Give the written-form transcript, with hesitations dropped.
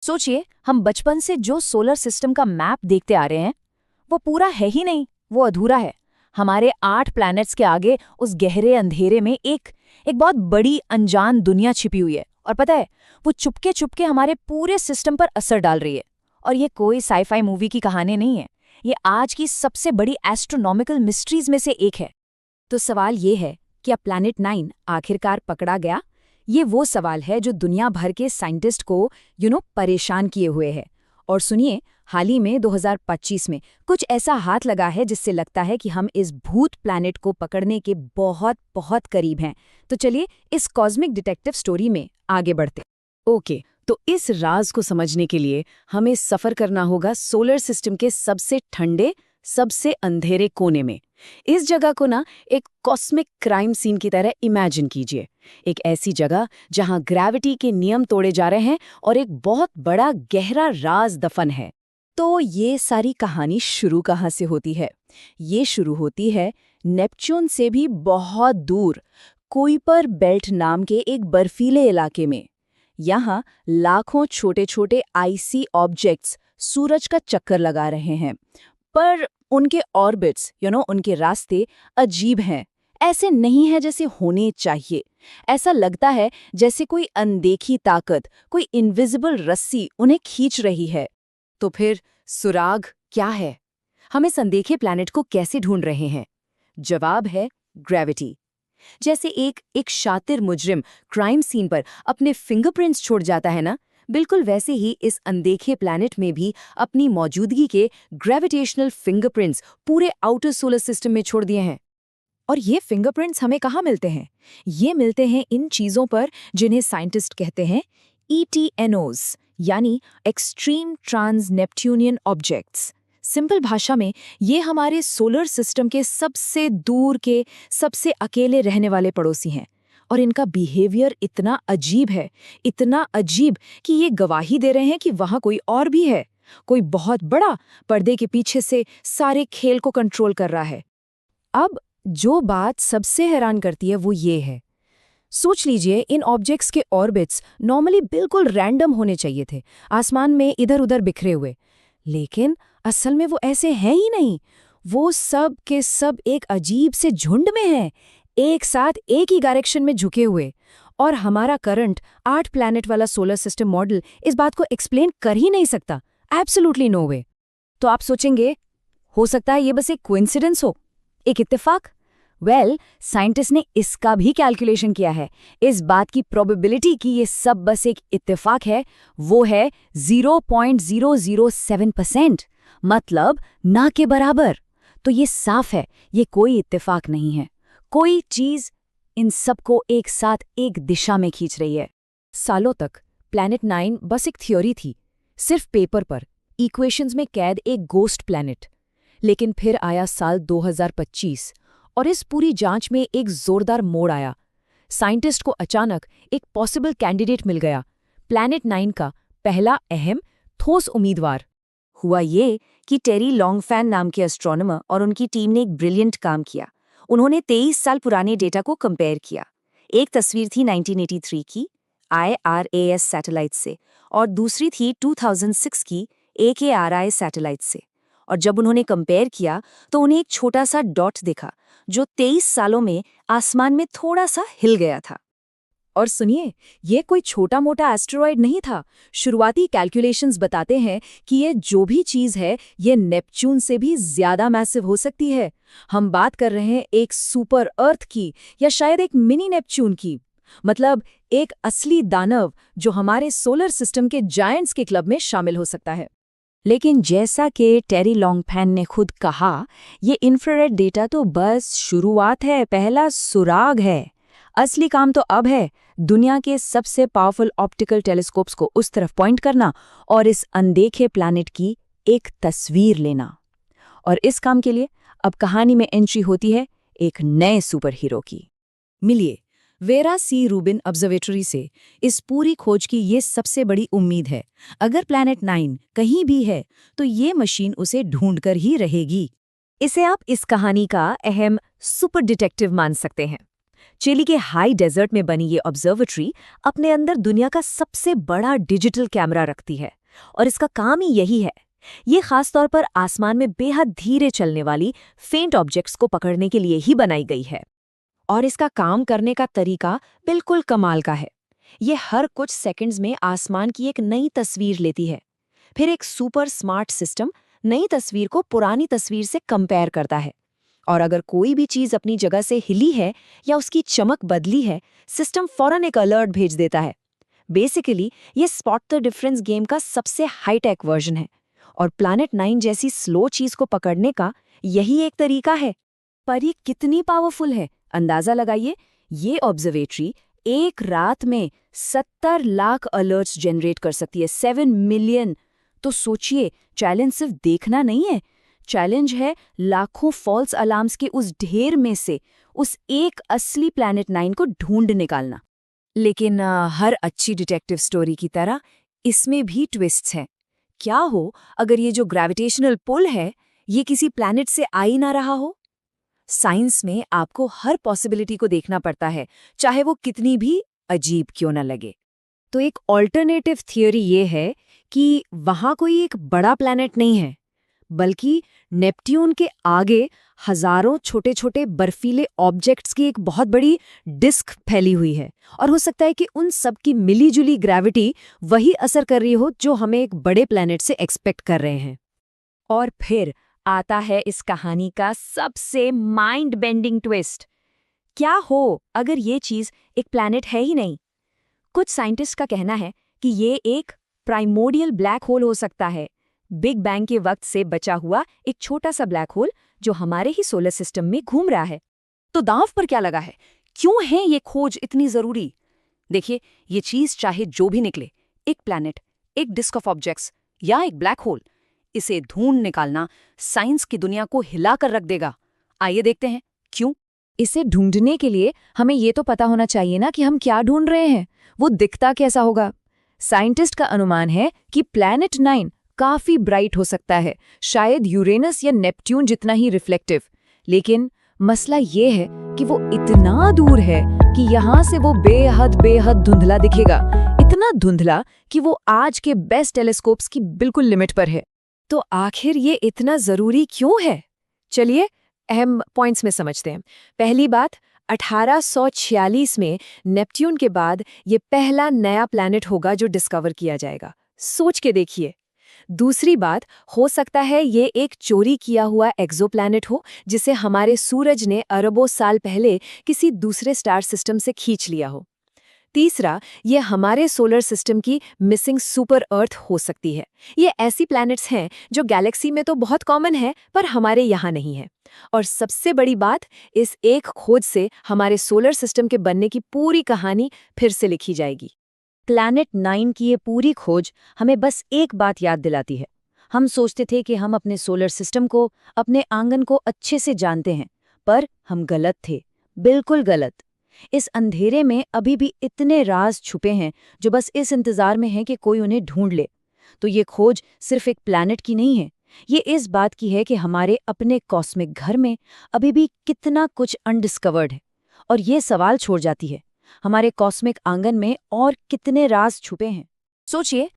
सोचिए, हम बचपन से जो सोलर सिस्टम का मैप देखते आ रहे हैं वो पूरा है ही नहीं, वो अधूरा है। हमारे 8 प्लैनेट्स के आगे उस गहरे अंधेरे में एक एक बहुत बड़ी अनजान दुनिया छिपी हुई है। और पता है, वो चुपके चुपके हमारे पूरे सिस्टम पर असर डाल रही है। और ये कोई साईफाई मूवी की कहानी नहीं है, ये आज की सबसे बड़ी एस्ट्रोनॉमिकल मिस्ट्रीज में से एक है। तो सवाल ये है, क्या प्लैनेट 9 आखिरकार पकड़ा गया? ये वो सवाल है जो दुनिया भर के साइंटिस्ट को परेशान किए हुए है। और सुनिए, हाल ही में 2025 में कुछ ऐसा हाथ लगा है जिससे लगता है कि हम इस भूत प्लैनेट को पकड़ने के बहुत बहुत करीब हैं। तो चलिए इस कॉस्मिक डिटेक्टिव स्टोरी में आगे बढ़ते। ओके, तो इस राज को समझने के लिए हमें सफर करना होगा सोलर सिस्टम के सबसे ठंडे, सबसे अंधेरे कोने में। इस जगह को ना एक कॉस्मिक क्राइम सीन की तरह इमेजिन कीजिए। एक ऐसी जगह जहां ग्रेविटी के नियम तोड़े जा रहे हैं और एक बहुत बड़ा गहरा राज दफन है। तो ये सारी कहानी शुरू कहाँ से होती है? ये शुरू होती है नेपच्यून से भी बहुत दूर, कुइपर बेल्ट नाम के एक बर्फीले इलाके में। यहाँ लाखों छोटे छोटे आईसी ऑब्जेक्ट्स सूरज का चक्कर लगा रहे हैं, पर उनके ऑर्बिट्स उनके रास्ते अजीब हैं। ऐसे नहीं है जैसे होने चाहिए। ऐसा लगता है जैसे कोई अनदेखी ताकत, कोई इनविजिबल रस्सी उन्हें खींच रही है। तो फिर सुराग क्या है? हम इस अनदेखे प्लैनेट को कैसे ढूंढ रहे हैं? जवाब है ग्रेविटी। जैसे एक शातिर मुजरिम क्राइम सीन पर अपने फिंगरप्रिंट्स छोड़ जाता है ना, बिल्कुल वैसे ही इस अनदेखे प्लैनेट में भी अपनी मौजूदगी के ग्रेविटेशनल फिंगरप्रिंट्स पूरे आउटर सोलर सिस्टम में छोड़ दिए हैं। और ये फिंगरप्रिंट्स हमें कहाँ मिलते हैं? ये मिलते हैं इन चीज़ों पर जिन्हें साइंटिस्ट कहते हैं ETNOs, यानी एक्सट्रीम ट्रांस नेपट्यूनियन ऑब्जेक्ट्स। सिंपल भाषा में ये हमारे सोलर सिस्टम के सबसे दूर के, सबसे अकेले रहने वाले पड़ोसी हैं। और इनका बिहेवियर इतना अजीब है, इतना अजीब कि ये गवाही दे रहे हैं कि वहाँ कोई और भी है, कोई बहुत बड़ा पर्दे के पीछे से सारे खेल को कंट्रोल कर रहा है। अब जो बात सबसे हैरान करती है वो ये है, सोच लीजिए इन ऑब्जेक्ट्स के ऑर्बिट्स नॉर्मली बिल्कुल रैंडम होने चाहिए थे, आसमान में इधर उधर बिखरे हुए। लेकिन असल में वो ऐसे हैं ही नहीं। वो सब के सब एक अजीब से झुंड में हैं, एक साथ एक ही डायरेक्शन में झुके हुए। और हमारा करंट 8 प्लैनेट वाला सोलर सिस्टम मॉडल इस बात को एक्सप्लेन कर ही नहीं सकता। एब्सोल्युटली नो वे। तो आप सोचेंगे, हो सकता है ये बस एक कोइंसिडेंस हो, एक इत्तेफाक। वेल, साइंटिस्ट ने इसका भी कैलकुलेशन किया है। इस बात की प्रोबेबिलिटी कि ये सब बस एक इत्तेफाक है, वो है 0.007%, मतलब ना के बराबर। तो ये साफ है, ये कोई इत्तेफाक नहीं है। कोई चीज इन सबको एक साथ एक दिशा में खींच रही है। सालों तक प्लैनेट 9 बस एक थ्योरी थी, सिर्फ पेपर पर, इक्वेशंस में कैद एक गोस्ट प्लैनेट। लेकिन फिर आया साल 2025 और इस पूरी जांच में एक जोरदार मोड़ आया। साइंटिस्ट को अचानक एक पॉसिबल कैंडिडेट मिल गया, प्लैनेट 9 का पहला अहम ठोस उम्मीदवार। हुआ ये कि टेरी लॉन्गफैन नाम के एस्ट्रोनॉमर और उनकी टीम ने एक ब्रिलियंट काम किया। उन्होंने 23 साल पुराने डेटा को कंपेयर किया। एक तस्वीर थी 1983 की IRAS सैटेलाइट से और दूसरी थी 2006 की AKRI सैटेलाइट से। और जब उन्होंने कंपेयर किया तो उन्हें एक छोटा सा डॉट दिखा जो 23 सालों में आसमान में थोड़ा सा हिल गया था। और सुनिए, ये कोई छोटा मोटा एस्टेरॉयड नहीं था। शुरुआती कैलकुलेशंस बताते हैं कि ये जो भी चीज़ है, ये नेपच्यून से भी ज्यादा मैसिव हो सकती है। हम बात कर रहे हैं एक सुपर अर्थ की, या शायद एक मिनी नेपच्यून की। मतलब एक असली दानव जो हमारे सोलर सिस्टम के जायंट्स के क्लब में शामिल हो सकता है। लेकिन जैसा कि टेरी लॉन्गफैन ने खुद कहा, ये इंफ्रारेड डेटा तो बस शुरुआत है, पहला सुराग है। असली काम तो अब है दुनिया के सबसे पावरफुल ऑप्टिकल टेलीस्कोप्स को उस तरफ पॉइंट करना और इस अनदेखे प्लैनेट की एक तस्वीर लेना। और इस काम के लिए अब कहानी में एंट्री होती है एक नए सुपर हीरो की। मिलिए वेरा सी रूबिन ऑब्जर्वेटरी से इस पूरी खोज की ये सबसे बड़ी उम्मीद है। अगर प्लैनेट 9 कहीं भी है तो ये मशीन उसे ढूंढकर ही रहेगी। इसे आप इस कहानी का अहम सुपर डिटेक्टिव मान सकते हैं। चिली के हाई डेजर्ट में बनी ये ऑब्जर्वेटरी अपने अंदर दुनिया का सबसे बड़ा डिजिटल कैमरा रखती है और इसका काम ही यही है। ये खास तौर पर आसमान में बेहद धीरे चलने वाली फेंट ऑब्जेक्ट्स को पकड़ने के लिए ही बनाई गई है। और इसका काम करने का तरीका बिल्कुल कमाल का है। ये हर कुछ सेकंड्स में आसमान की एक नई तस्वीर लेती है, फिर एक सुपर स्मार्ट सिस्टम नई तस्वीर को पुरानी तस्वीर से कंपेयर करता है, और अगर कोई भी चीज अपनी जगह से हिली है या उसकी चमक बदली है, सिस्टम फौरन एक अलर्ट भेज देता है। बेसिकली ये स्पॉट द डिफरेंस गेम का सबसे हाईटेक वर्जन है, और प्लैनेट 9 जैसी स्लो चीज को पकड़ने का यही एक तरीका है। पर ये कितनी पावरफुल है, अंदाजा लगाइए। ये ऑब्जर्वेटरी एक रात में 70 लाख अलर्ट्स जनरेट कर सकती है, 7 मिलियन। तो सोचिए, चैलेंज सिर्फ देखना नहीं है, चैलेंज है लाखों फॉल्स अलार्म्स के उस ढेर में से उस एक असली प्लैनेट 9 को ढूंढ निकालना। लेकिन हर अच्छी डिटेक्टिव स्टोरी की तरह इसमें भी ट्विस्ट्स हैं। क्या हो अगर ये जो ग्रेविटेशनल पुल है ये किसी प्लैनेट से आ ही ना रहा हो? साइंस में आपको हर पॉसिबिलिटी को देखना पड़ता है, चाहे वो कितनी भी अजीब क्यों न लगे। तो एक ऑल्टरनेटिव थियोरी ये है कि वहां कोई एक बड़ा प्लैनेट नहीं है, बल्कि नेपट्यून के आगे हजारों छोटे छोटे बर्फीले ऑब्जेक्ट्स की एक बहुत बड़ी डिस्क फैली हुई है, और हो सकता है कि उन सब की मिलीजुली ग्रेविटी वही असर कर रही हो जो हमें एक बड़े प्लैनेट से एक्सपेक्ट कर रहे हैं। और फिर आता है इस कहानी का सबसे माइंड बेंडिंग ट्विस्ट। क्या हो अगर ये चीज एक प्लैनेट है ही नहीं? कुछ साइंटिस्ट का कहना है कि ये एक प्राइमोर्डियल ब्लैक होल हो सकता है, बिग बैंग के वक्त से बचा हुआ एक छोटा सा ब्लैक होल जो हमारे ही सोलर सिस्टम में घूम रहा है। तो दांव पर क्या लगा है? क्यों है ये खोज इतनी जरूरी? देखिए, ये चीज चाहे जो भी निकले, एक प्लैनेट, एक डिस्क ऑफ ऑब्जेक्ट्स या एक ब्लैक होल, इसे ढूंढ निकालना साइंस की दुनिया को हिलाकर रख देगा। आइए देखते हैं क्यों। इसे ढूंढने के लिए हमें ये तो पता होना चाहिए ना कि हम क्या ढूंढ रहे हैं, वो दिखता कैसा होगा। साइंटिस्ट का अनुमान है कि प्लैनेट 9 काफी ब्राइट हो सकता है, शायद यूरेनस या नेपट्यून जितना ही रिफ्लेक्टिव। लेकिन मसला ये है कि वो इतना दूर है कि यहाँ से वो बेहद धुंधला दिखेगा, इतना धुंधला कि वो आज के बेस्ट टेलीस्कोप्स की बिल्कुल लिमिट पर है। तो आखिर ये इतना जरूरी क्यों है? चलिए अहम पॉइंट्स में समझते हैं। पहली बात, 1846 में नेपट्यून के बाद ये पहला नया प्लैनेट होगा जो डिस्कवर किया जाएगा। सोच के देखिए। दूसरी बात, हो सकता है ये एक चोरी किया हुआ एक्सोप्लैनेट हो जिसे हमारे सूरज ने अरबों साल पहले किसी दूसरे स्टार सिस्टम से खींच लिया हो। तीसरा, ये हमारे सोलर सिस्टम की मिसिंग सुपर अर्थ हो सकती है। ये ऐसी प्लैनेट्स हैं जो गैलेक्सी में तो बहुत कॉमन है पर हमारे यहाँ नहीं है। और सबसे बड़ी बात, इस एक खोज से हमारे सोलर सिस्टम के बनने की पूरी कहानी फिर से लिखी जाएगी। प्लैनेट 9 की ये पूरी खोज हमें बस एक बात याद दिलाती है। हम सोचते थे कि हम अपने सोलर सिस्टम को, अपने आंगन को अच्छे से जानते हैं, पर हम गलत थे, बिल्कुल गलत। इस अंधेरे में अभी भी इतने राज छुपे हैं जो बस इस इंतजार में हैं कि कोई उन्हें ढूंढ ले। तो ये खोज सिर्फ एक प्लैनेट की नहीं है, ये इस बात की है कि हमारे अपने कॉस्मिक घर में अभी भी कितना कुछ अनडिस्कवर्ड है। और ये सवाल छोड़ जाती है, हमारे कॉस्मिक आंगन में और कितने राज छुपे हैं। सोचिए,